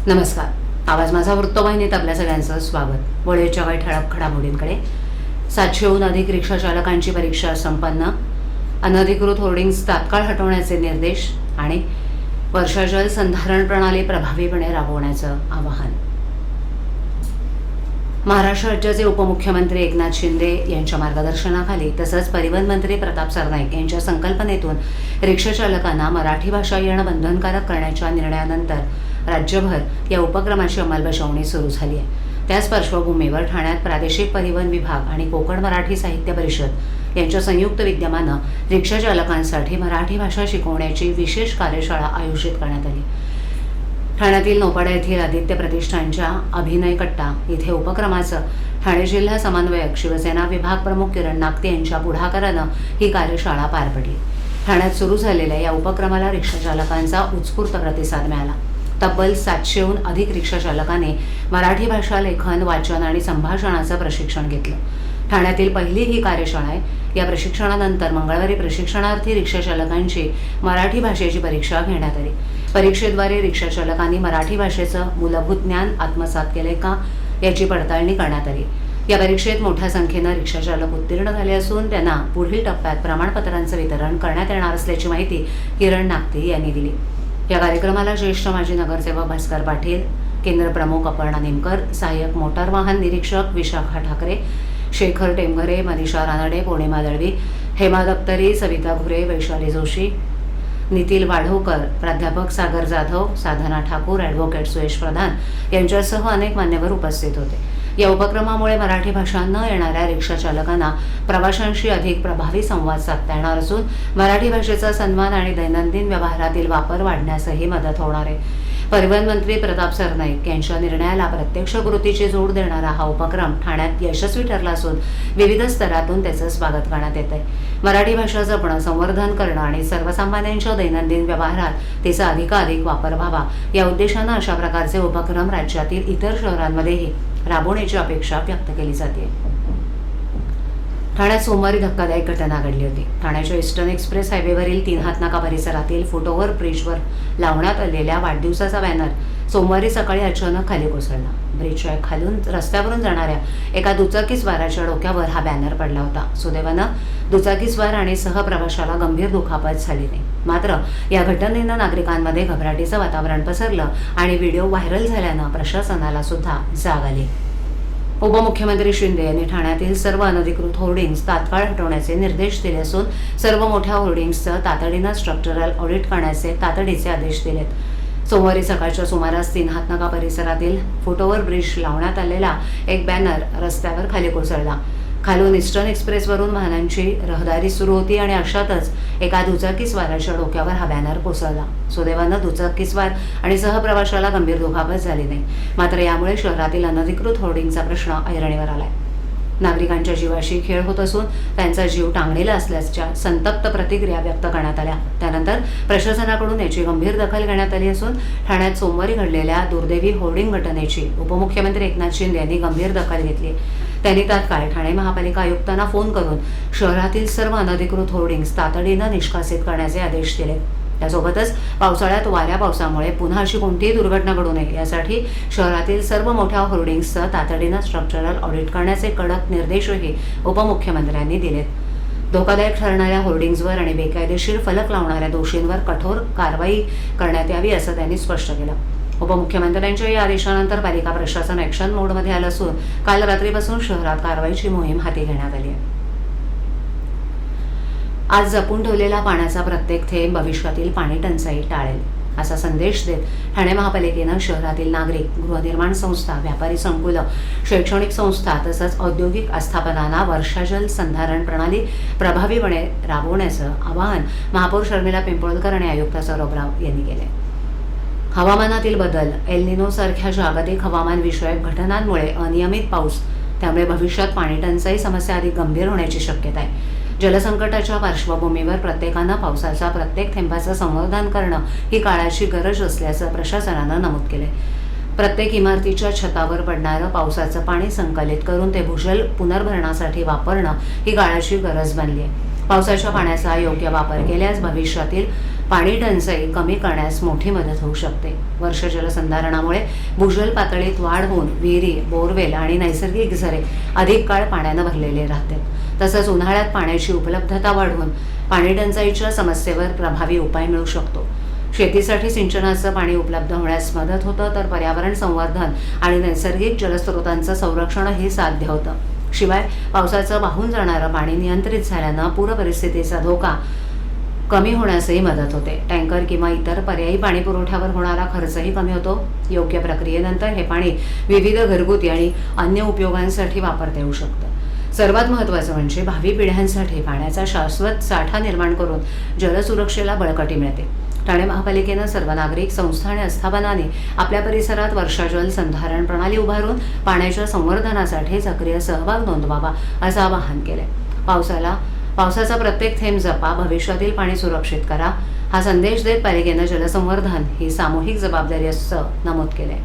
नमस्कार. आवाज माझा वृत्तवाहिनीत आपल्या सगळ्यांचं स्वागत. वळीच्या काही ठळक घडामोडींकडे. 700हून अधिक रिक्षा चालकांची परीक्षा संपन्न. अनधिकृत होर्डिंग्स तात्काळ हटवण्याचे निर्देश आणि वर्षा जल संधारण प्रणाली प्रभावीपणे राबवण्याचं आवाहन. महाराष्ट्र राज्याचे उपमुख्यमंत्री एकनाथ शिंदे यांच्या मार्गदर्शनाखाली तसंच परिवहन मंत्री प्रताप सरनाईक यांच्या संकल्पनेतून रिक्षा चालकांना मराठी भाषा येणं बंधनकारक करण्याच्या निर्णयानंतर राज्यभर या उपक्रमाची अंमलबजावणी सुरू झाली आहे. त्याच पार्श्वभूमीवर ठाण्यात प्रादेशिक परिवहन विभाग आणि कोकण मराठी साहित्य परिषद यांच्या संयुक्त विद्यमानं रिक्षा चालकांसाठी मराठी भाषा शिकवण्याची विशेष कार्यशाळा आयोजित करण्यात आली. ठाण्यातील नौपाडा येथील आदित्य प्रतिष्ठानच्या अभिनय कट्टा इथे उपक्रमाचं ठाणे जिल्हा समन्वयक शिवसेना विभाग प्रमुख किरण नागते यांच्या पुढाकारानं ही कार्यशाळा पार पडली. ठाण्यात सुरू झालेल्या या उपक्रमाला रिक्षा चालकांचा उत्स्फूर्त प्रतिसाद मिळाला. तब्बल 700हून अधिक रिक्षा चालकांनी मराठी भाषा लेखन, वाचन आणि संभाषणाचं प्रशिक्षण घेतलं. ठाण्यातील पहिली ही कार्यशाळा आहे. या प्रशिक्षणानंतर मंगळवारी प्रशिक्षणार्थी रिक्षा चालकांची मराठी भाषेची परीक्षा घेण्यात आली. परीक्षेद्वारे रिक्षा चालकांनी मराठी भाषेचं मूलभूत ज्ञान आत्मसात केले का याची पडताळणी करण्यात आली. या परीक्षेत मोठ्या संख्येनं रिक्षा चालक उत्तीर्ण झाले असून त्यांना पुढील टप्प्यात प्रमाणपत्रांचं वितरण करण्यात येणार असल्याची माहिती किरण नागते यांनी दिली. या कार्यक्रमाला ज्येष्ठ माजी नगरसेवक भास्कर पाटील, केंद्र प्रमुख अपर्णा नेमकर, सहाय्यक मोटार वाहन निरीक्षक विशाखा ठाकरे, शेखर टेंभरे, मनीषा रानडे, पौर्णिमा दळवी, हेमा दप्तरी, सविता घुरे, वैशाली जोशी, नितीन वाढवकर, प्राध्यापक सागर जाधव, साधना ठाकूर, ॲडव्होकेट सुयश प्रधान यांच्यासह अनेक मान्यवर उपस्थित होते. या उपक्रमामुळे मराठी भाषा न येणाऱ्या रिक्षा चालकांना प्रवाशांशी अधिक प्रभावी संवाद साधता येणार असून मराठी भाषेचा सन्मान आणि दैनंदिन व्यवहारातील वापर वाढण्यासही मदत होणार आहे. परिवहन मंत्री प्रताप सरनाईक यांच्या निर्णयाला प्रत्यक्ष कृतीची जोड देणारा हा उपक्रम ठाण्यात यशस्वी ठरला असून विविध स्तरातून त्याचं स्वागत करण्यात येत आहे. मराठी भाषा जपणं, संवर्धन करणं आणि सर्वसामान्यांच्या दैनंदिन व्यवहारात तिचा अधिकाधिक वापर व्हावा या उद्देशानं अशा प्रकारचे उपक्रम राज्यातील इतर शहरांमध्येही राबवण्याची अपेक्षा व्यक्त केली जाते. ठाण्यात सोमवारी धक्कादायक घटना घडली होती. ठाण्याच्या ईस्टर्न एक्सप्रेस हायवेवरील 3 हातनाका परिसरातील फुटओव्हर ब्रिजवर लावण्यात आलेल्या वाढदिवसाचा बॅनर सोमवारी सकाळी अचानक खाली कोसळला. ब्रिजच्या खालून रस्त्यावरून जाणाऱ्या एका दुचाकीस्वाराच्या डोक्यावर हा बॅनर पडला होता. सुदैवानं दुचाकीस्वार आणि सहप्रवाशाला गंभीर दुखापत झाली नाही. मात्र या घटनेनं नागरिकांमध्ये घबराटीचं वातावरण पसरलं आणि व्हिडिओ व्हायरल झाल्यानं प्रशासनाला सुद्धा जाग आली. उपमुख्यमंत्री शिंदे यांनी ठाण्यातील सर्व अनधिकृत होर्डिंग्स तात्काळ हटवण्याचे निर्देश दिले असून सर्व मोठ्या होर्डिंग्सचं तातडीनं स्ट्रक्चरल ऑडिट करण्याचे तातडीचे आदेश दिलेत. सोमवारी सकाळच्या सुमारास 3 हातनाका परिसरातील फुटओव्हर ब्रिज लावण्यात आलेला एक बॅनर रस्त्यावर खाली कोसळला. खालून ईस्टर्न एक्सप्रेसवरून वाहनांची रहदारी सुरू होती आणि अशातच एका दुचाकीस्वाराच्या डोक्यावर हा बॅनर कोसळला. सुदैवानं दुचाकीस्वार आणि सहप्रवाशाला गंभीर दुखापत झाली नाही. मात्र यामुळे शहरातील अनधिकृत होर्डिंगचा प्रश्न ऐरणीवर आलाय. नागरिकांच्या जीवाशी खेळ होत असून त्यांचा जीव टांगलेला असल्याच्या संतप्त प्रतिक्रिया व्यक्त करण्यात आल्या. त्यानंतर प्रशासनाकडून याची गंभीर दखल घेण्यात आली असून ठाण्यात सोमवारी घडलेल्या दुर्दैवी होर्डिंग घटनेची उपमुख्यमंत्री एकनाथ शिंदे यांनी गंभीर दखल घेतली. त्यांनी तात्काळ ठाणे महापालिका आयुक्तांना फोन करून शहरातील सर्व अनधिकृत होर्डिंग्स तातडीनं निष्कासित करण्याचे आदेश दिले. त्यासोबतच पावसाळ्यात वाऱ्या पावसामुळे पुन्हा अशी कोणतीही दुर्घटना घडू नये यासाठी शहरातील सर्व मोठ्या होर्डिंग्सचं तातडीनं स्ट्रक्चरल ऑडिट करण्याचे कडक निर्देशही उपमुख्यमंत्र्यांनी दिलेत. धोकादायक ठरणाऱ्या होर्डिंग्सवर आणि बेकायदेशीर फलक लावणाऱ्या दोषींवर कठोर कारवाई करण्यात यावी असं त्यांनी स्पष्ट केलं. उपमुख्यमंत्र्यांच्या या आदेशानंतर पालिका प्रशासन ॲक्शन मोडमध्ये आलं असून काल रात्रीपासून शहरात कारवाईची मोहीम हाती घेण्यात आली आहे. आज जपून ठेवलेला पाण्याचा प्रत्येक थेंब भविष्यातील पाणी टंचाई टाळेल असा संदेश देत ठाणे महापालिकेनं शहरातील नागरिक, गृहनिर्माण संस्था, व्यापारी संकुलं, शैक्षणिक संस्था तसंच औद्योगिक आस्थापनांना वर्षा जल संधारण प्रणाली प्रभावीपणे राबवण्याचं आवाहन महापौर शर्मिला पिंपळकर आणि आयुक्त सौरभ राव यांनी केले. हवामानातील बदल, एल निनो सारख्या जागतिक हवामान विषयक घटनांमुळे अनियमित पाऊस, त्यामुळे भविष्यात पाणी टंचाई समस्या अधिक गंभीर होण्याची शक्यता आहे. जलसंकटाच्या पार्श्वभूमीवर प्रत्येकानं पावसाच्या प्रत्येक थेंबाचं संवर्धन करणं ही काळाची गरज असल्याचं प्रशासनानं नमूद केलंय. प्रत्येक इमारतीच्या छतावर पडणारं पावसाचं पाणी संकलित करून ते भूजल पुनर्भरणासाठी वापरणं ही काळाची गरज बनली आहे. पावसाच्या पाण्याचा योग्य वापर केल्यास भविष्यातील पाणी टंचाई कमी करण्यास मोठी मदत होऊ शकते. वर्ष जलसंधारणामुळे भूजल पातळीत वाढ होऊन विहिरी, बोरवेल आणि नैसर्गिक झरे अधिक काळ पाण्यानं भरलेले राहतात. तसंच उन्हाळ्यात पाण्याची उपलब्धता वाढून पाणी टंचाईच्या समस्येवर प्रभावी उपाय मिळू शकतो. शेतीसाठी सिंचनाचं पाणी उपलब्ध होण्यास मदत होतं, तर पर्यावरण संवर्धन आणि नैसर्गिक जलस्रोतांचं संरक्षणही साध्य होतं. शिवाय पावसाचं वाहून जाणारं पाणी नियंत्रित झाल्यानं पूर परिस्थितीचा धोका कमी होण्यासही मदत होते. टँकर किंवा इतर पर्यायी पाणी पुरवठ्यावर होणारा खर्चही कमी होतो. योग्य प्रक्रियेनंतर हे पाणी विविध घरगुती आणि अन्य उपयोगांसाठी वापरता येऊ शकतं. सर्वात महत्त्वाचं म्हणजे भावी पिढ्यांसाठी पाण्याचा शाश्वत साठा निर्माण करून जलसुरक्षेला बळकटी मिळते. ठाणे महापालिकेनं सर्व नागरिक, संस्था आणि आस्थापनांनी आपल्या परिसरात वर्षा जल संधारण प्रणाली उभारून पाण्याच्या संवर्धनासाठी सक्रिय सहभाग नोंदवावा असं आवाहन केलंय. पावसाचा प्रत्येक थेंब जपा, भविष्यातील पाणी सुरक्षित करा हा संदेश देत पालिकेनं जलसंवर्धन ही सामूहिक जबाबदारी असं नमूद केलंय.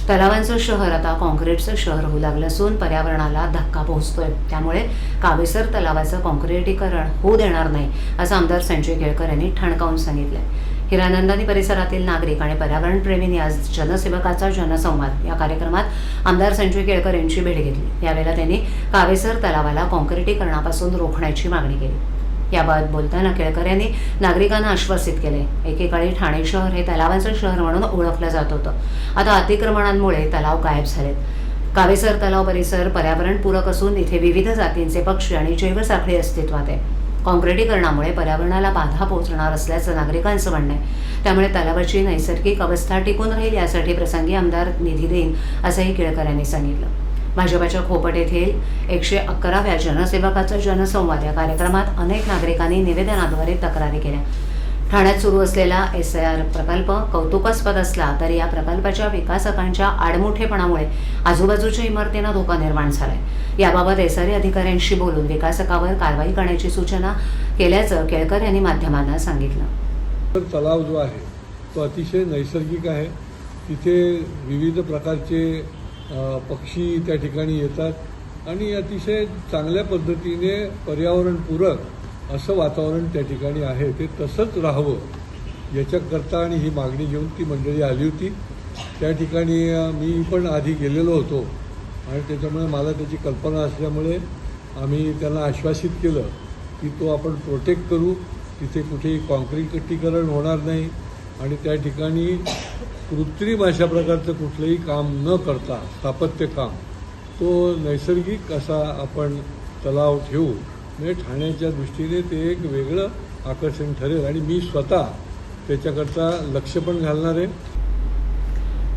तलावांचं शहर आता कॉन्क्रीटचं शहर होऊ लागलं असून पर्यावरणाला धक्का पोहोचतोय. त्यामुळे कावेसर तलावाचं कॉन्क्रिटीकरण होऊ देणार नाही असं आमदार संजय केळकर यांनी ठणकावून सांगितलंय. हिरानंदानी परिसरातील नागरिक आणि पर्यावरणप्रेमींनी आज जनसेवकाचा जनसंवाद या कार्यक्रमात आमदार संजय केळकर यांची भेट घेतली. यावेळेला त्यांनी कावेसर तलावाला कॉन्क्रिटीकरणापासून रोखण्याची मागणी केली. याबाबत बोलताना केळकर यांनी नागरिकांना आश्वासित केले. एकेकाळी ठाणे शहर हे तलावांचं शहर म्हणून ओळखलं जात होतं. आता अतिक्रमणांमुळे तलाव गायब झालेत. कावेसर तलाव परिसर पर्यावरणपूरक असून इथे विविध जातींचे पक्षी आणि जैवसाखळी अस्तित्वात आहे. कॉन्क्रिटीकरणामुळे पर्यावरणाला बाधा पोहोचणार असल्याचं नागरिकांचं म्हणणं आहे. त्यामुळे तलावाची नैसर्गिक अवस्था टिकून राहील यासाठी प्रसंगी आमदार निधी देईन असंही केळकर यांनी सांगितलं. भाजपाच्या खोपट येथील 111व्या जनसेवकाचा जनसंवाद या कार्यक्रमात अनेक नागरिकांनी निवेदनाद्वारे तक्रारी केल्या. ठाण्यात सुरू असलेला SIR प्रकल्प कौतुकास्पद असला तरी या प्रकल्पाच्या विकासकांच्या आडमुठेपणामुळे आजूबाजूच्या इमारतींना धोका निर्माण झालाय. याबाबत SRE अधिकाऱ्यांशी बोलून विकासकावर कारवाई करण्याची सूचना केल्याचं केळकर यांनी माध्यमांना सांगितलं. तलाव जो आहे तो अतिशय नैसर्गिक आहे. तिथे विविध प्रकारचे पक्षी त्या ठिकाणी येतात आणि अतिशय चांगल्या पद्धतीने पर्यावरणपूरक असं वातावरण त्या ठिकाणी आहे. ते तसंच राहावं याच्याकरता आणि ही मागणी घेऊन ती मंडळी आली होती. त्या ठिकाणी मी पण आधी गेलेलो होतो आणि त्याच्यामुळे मला त्याची कल्पना असल्यामुळे आम्ही त्यांना आश्वासित केलं की तो आपण प्रोटेक्ट करू, तिथे कुठेही कॉन्क्रिटीकरण होणार नाही आणि त्या ठिकाणी कृत्रिम अशा प्रकारचं कुठलंही काम न करता स्थापत्य काम तो नैसर्गिक असा आपण तलाव ठेवू. म्हणजे ठाण्याच्या दृष्टीने ते एक वेगळं आकर्षण ठरेल आणि मी स्वतः त्याच्याकरता लक्ष पण घालणार आहे.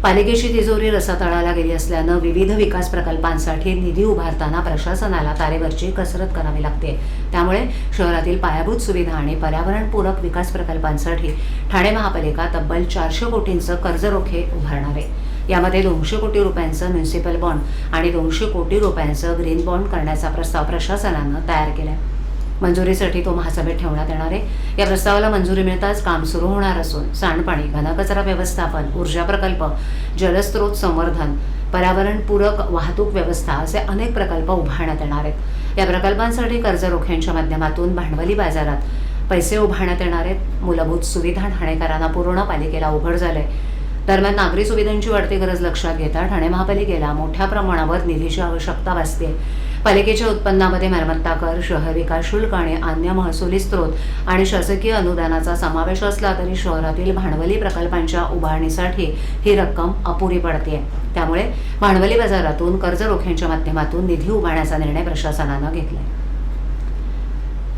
पालिकेची तिजोरी रसातळाला गेली असल्यानं विविध विकास प्रकल्पांसाठी निधी उभारताना प्रशासनाला तारेवरची कसरत करावी लागते. त्यामुळे शहरातील पायाभूत सुविधा आणि पर्यावरणपूरक विकास प्रकल्पांसाठी ठाणे महापालिका तब्बल 400 कोटींचं कर्जरोखे उभारणार आहे. यामध्ये 200 कोटी रुपयांचं म्युनिसिपल बॉन्ड आणि 200 कोटी रुपयांचं ग्रीन बॉन्ड करण्याचा प्रस्ताव प्रशासनानं तयार केलाय. मंजुरीसाठी तो महासभेत ठेवण्यात येणार आहे. या प्रस्तावाला मंजुरी मिळताच काम सुरू होणार असून सांडपाणी, घनकचरा व्यवस्थापन, ऊर्जा प्रकल्प, जलस्रोत संवर्धन, पर्यावरणपूरक वाहतूक व्यवस्था असे अनेक प्रकल्प उभारण्यात येणार आहेत. या प्रकल्पांसाठी कर्जरोख्यांच्या माध्यमातून भांडवली बाजारात पैसे उभारण्यात येणार आहेत. मूलभूत सुविधा ठाणेकरांना पूर्ण पालिकेला उघड झालंय. दरम्यान नागरी सुविधांची वाढती गरज लक्षात घेता ठाणे महापालिकेला मोठ्या प्रमाणावर निधीची आवश्यकता भासते. पालिकेच्या उत्पन्नामध्ये मालमत्ता कर, शहर विकास शुल्क आणि अन्य महसुली स्रोत आणि शासकीय अनुदानाचा समावेश असला तरी शहरातील भांडवली प्रकल्पांच्या उभारणीसाठी ही रक्कम अपुरी पडते. त्यामुळे भांडवली बाजारातून कर्जरोख्यांच्या माध्यमातून निधी उभारण्याचा निर्णय प्रशासनानं घेतलाय.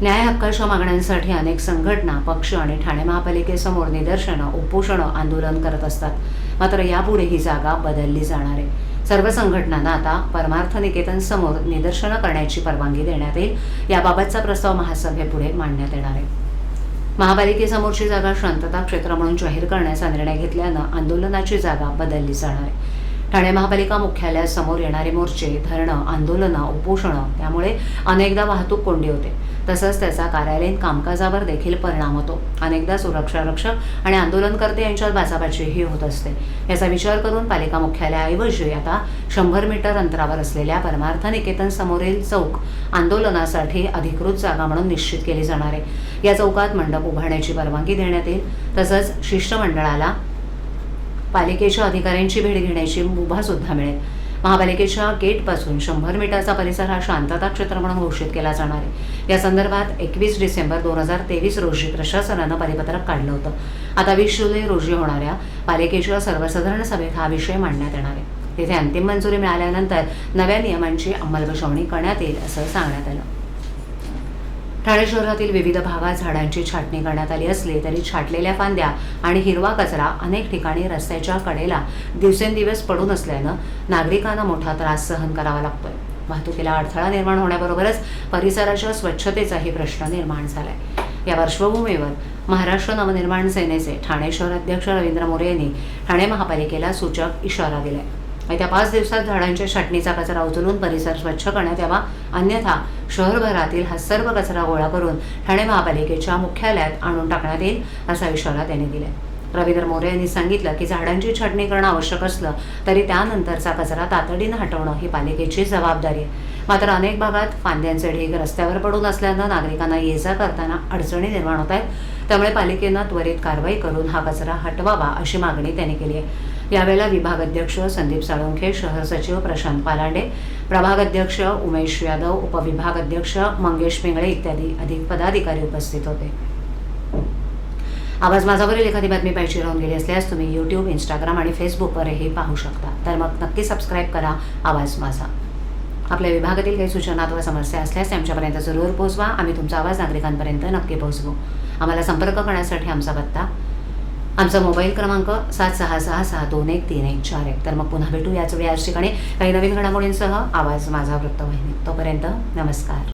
न्याय हक्काच्या मागण्यांसाठी अनेक संघटना, पक्ष आणि ठाणे महापालिकेसमोर निदर्शनं, उपोषणं, आंदोलन करत असतात. मात्र यापुढे ही जागा बदलली जाणार आहे. सर्व संघटनांना आता परमार्थ निकेतन समोर निदर्शनं करण्याची परवानगी देण्यात येईल. याबाबतचा प्रस्ताव महासभेपुढे मांडण्यात येणार आहे. महापालिकेसमोरची जागा शांतता क्षेत्र म्हणून जाहीर करण्याचा निर्णय घेतल्यानं आंदोलनाची जागा बदलली जाणार आहे. ठाणे महापालिका मुख्यालयासमोर येणारे मोर्चे, धरणं, आंदोलनं, उपोषणं यामुळे अनेकदा वाहतूक कोंडी होते. तसंच त्याचा कार्यालयीन कामकाजावर देखील परिणाम होतो. अनेकदा सुरक्षा रक्षक आणि आंदोलनकर्ते यांच्यात बाचाबाचीही होत असते. याचा विचार करून पालिका मुख्यालयाऐवजी आता 100 मीटर अंतरावर असलेल्या परमार्थ निकेतन समोरील चौक आंदोलनासाठी अधिकृत जागा म्हणून निश्चित केली जाणार आहे. या चौकात मंडप उभारण्याची परवानगी देण्यात येईल. तसंच शिष्टमंडळाला पालिकेच्या अधिकाऱ्यांची भेट घेण्याची मुभा सुद्धा मिळेल. महापालिकेच्या गेटपासून 100 मीटरचा परिसर हा शांतता क्षेत्र म्हणून घोषित केला जाणार आहे. या संदर्भात 21 डिसेंबर 2023 रोजी प्रशासनानं परिपत्रक काढलं होतं. आता 20 जुलै रोजी होणाऱ्या पालिकेच्या सर्वसाधारण सभेत हा विषय मांडण्यात येणार आहे. तिथे अंतिम मंजुरी मिळाल्यानंतर नव्या नियमांची अंमलबजावणी करण्यात येईल असं सांगण्यात आलं. ठाणे शहरातील विविध भागात झाडांची छाटणी करण्यात आली असली तरी छाटलेल्या फांद्या आणि हिरवा कचरा अनेक ठिकाणी रस्त्याच्या कडेला दिवसेंदिवस पडून असल्यानं नागरिकांना मोठा त्रास सहन करावा लागतोय. वाहतुकीला अडथळा निर्माण होण्याबरोबरच परिसराच्या स्वच्छतेचाही प्रश्न निर्माण झालाय. या पार्श्वभूमीवर महाराष्ट्र नवनिर्माण सेनेचे ठाणे शहर अध्यक्ष रवींद्र मोरे यांनी ठाणे महापालिकेला सूचक इशारा दिलाय. येत्या 5 दिवसात झाडांच्या छाटणीचा कचरा उचलून परिसर स्वच्छ करण्यात यावा, अन्यथा शहरभरातील हा सर्व कचरा गोळा करून ठाणे महापालिकेच्या मुख्यालयात आणून टाकण्यात येईल असा इशारा त्यांनी दिलाय. रवींद्र मोरे यांनी सांगितलं की झाडांची छाटणी करणं आवश्यक असलं तरी त्यानंतरचा कचरा तातडीनं हटवणं ही पालिकेची जबाबदारी आहे. मात्र अनेक भागात फांद्यांचे ढीग रस्त्यावर पडून असल्यानं नागरिकांना ये-जा करताना अडचणी निर्माण होत आहेत. त्यामुळे पालिकेनं त्वरित कारवाई करून हा कचरा हटवावा अशी मागणी त्यांनी केली आहे. यावेळेला विभाग अध्यक्ष संदीप साळुंखे, शहर सचिव प्रशांत पालांडे, प्रभाग अध्यक्ष उमेश यादव, उपविभाग अध्यक्ष मंगेश पिंगळे इत्यादी अधिक पदाधिकारी उपस्थित होते. आवाज माझावरील एखादी बातमी पाहिजे राहून गेली असल्यास तुम्ही YouTube, Instagram आणि Facebookवरही पाहू शकता. तर मग नक्की सबस्क्राईब करा आवाज माझा. आपल्या विभागातील काही सूचना अथवा समस्या असल्यास आमच्यापर्यंत जरूर पोहोचवा. आम्ही तुमचा आवाज नागरिकांपर्यंत नक्की पोहोचवू. आम्हाला संपर्क करण्यासाठी आमचा पत्ता, आमचा मोबाईल क्रमांक 7666213141. तर मग पुन्हा भेटू याच ठिकाणी काही नवीन घडामोडींसह आवाज माझा वृत्तवाहिनी. तोपर्यंत नमस्कार.